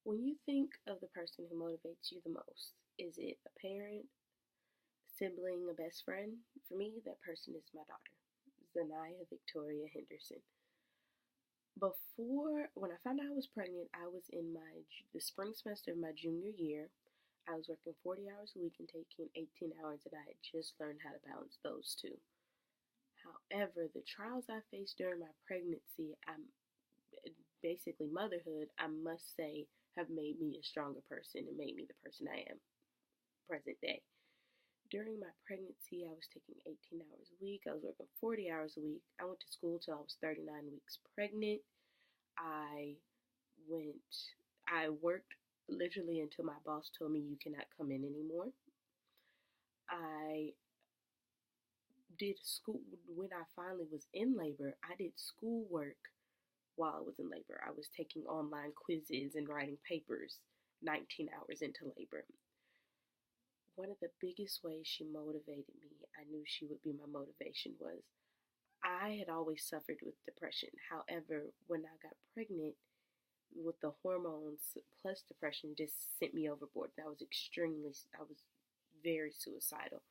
When you think of the person who motivates you the most, is it a parent, sibling, a best friend? For me, that person is my daughter, Zanaya Victoria Henderson. When I found out I was pregnant, I was in the spring semester of my junior year. I was working 40 hours a week and taking 18 hours, and I had just learned how to balance those two. However, the trials I faced during my pregnancy, basically motherhood, I must say, have made me a stronger person and made me the person I am present day. During my pregnancy, I was taking 18 hours a week. I was working 40 hours a week. I went to school till I was 39 weeks pregnant. I went, I worked literally until my boss told me you cannot come in anymore. I did school, when I finally was in labor, I did schoolwork while I was in labor. I was taking online quizzes and writing papers 19 hours into labor. One of the biggest ways she motivated me, I knew she would be my motivation, was I had always suffered with depression. However, when I got pregnant, with the hormones plus depression just sent me overboard. And I was very suicidal.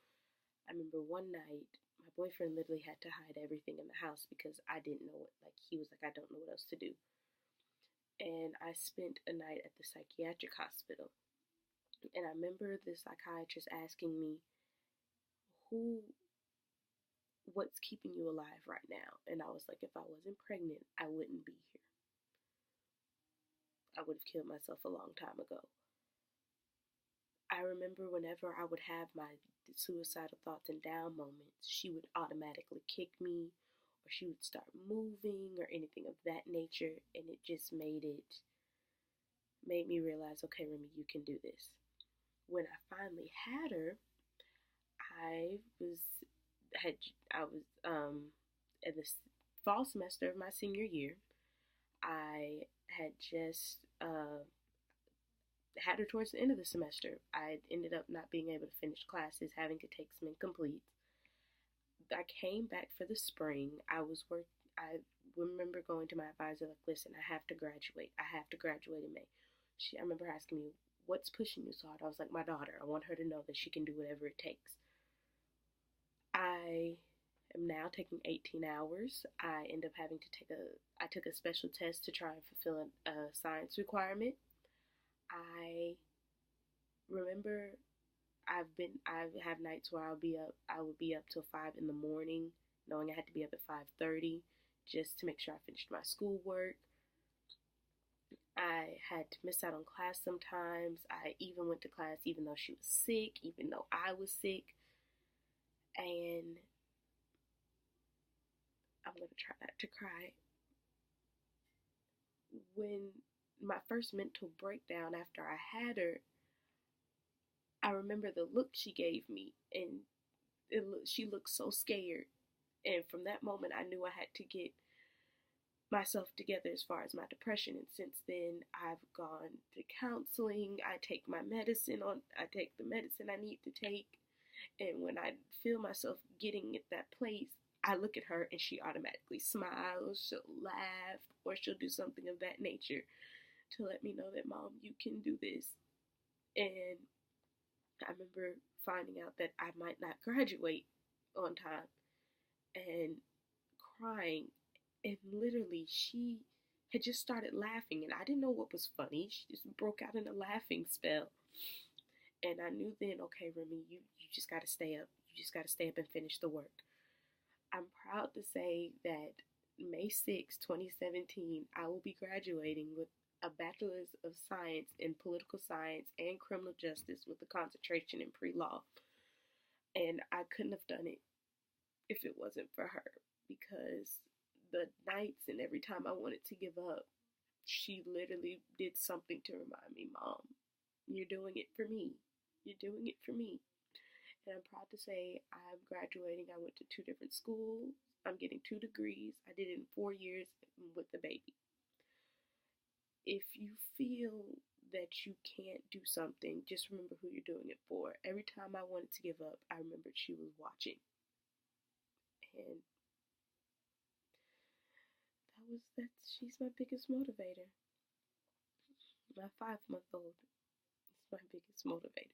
I remember one night, my boyfriend literally had to hide everything in the house because I didn't know he was like, I don't know what else to do. And I spent a night at the psychiatric hospital. And I remember the psychiatrist asking me, who, what's keeping you alive right now? And I was like, if I wasn't pregnant, I wouldn't be here. I would have killed myself a long time ago. I remember whenever I would have my suicidal thoughts and down moments, she would automatically kick me or she would start moving or anything of that nature. And it just made me realize, okay, Remy, you can do this. When I finally had her, I was had I was in the fall semester of my senior year. I had just had her towards the end of the semester. I ended up not being able to finish classes, having to take some incompletes. I came back for the spring. I remember going to my advisor like, listen, I have to graduate. I have to graduate in May. I remember asking me, what's pushing you so hard? I was like, my daughter. I want her to know that she can do whatever it takes. I am now taking 18 hours. I took a special test to try and fulfill a science requirement. I remember I have nights where I would be up till 5 in the morning, knowing I had to be up at 5:30 just to make sure I finished my schoolwork. I had to miss out on class sometimes. I even went to class even though she was sick, even though I was sick. And I'm going to try not to cry. When my first mental breakdown after I had her, I remember the look she gave me, and she looked so scared. And from that moment, I knew I had to get myself together as far as my depression. And since then, I've gone to counseling. I take the medicine I need to take. And when I feel myself getting at that place, I look at her and she automatically smiles, she'll laugh, or she'll do something of that nature to let me know that, Mom, you can do this. And I remember finding out that I might not graduate on time and crying. And literally, she had just started laughing, and I didn't know what was funny. She just broke out in a laughing spell. And I knew then, okay, Remy, you just got to stay up. You just got to stay up and finish the work. I'm proud to say that May 6, 2017, I will be graduating with a Bachelor's of Science in Political Science and Criminal Justice with a concentration in pre-law. And I couldn't have done it if it wasn't for her, because the nights and every time I wanted to give up, she literally did something to remind me, Mom, you're doing it for me. You're doing it for me. And I'm proud to say I'm graduating. I went to 2 different schools. I'm getting 2 degrees. I did it in 4 years with the baby. If you feel that you can't do something, just remember who you're doing it for. Every time I wanted to give up, I remembered she was watching. And she's my biggest motivator. My 5-month old is my biggest motivator.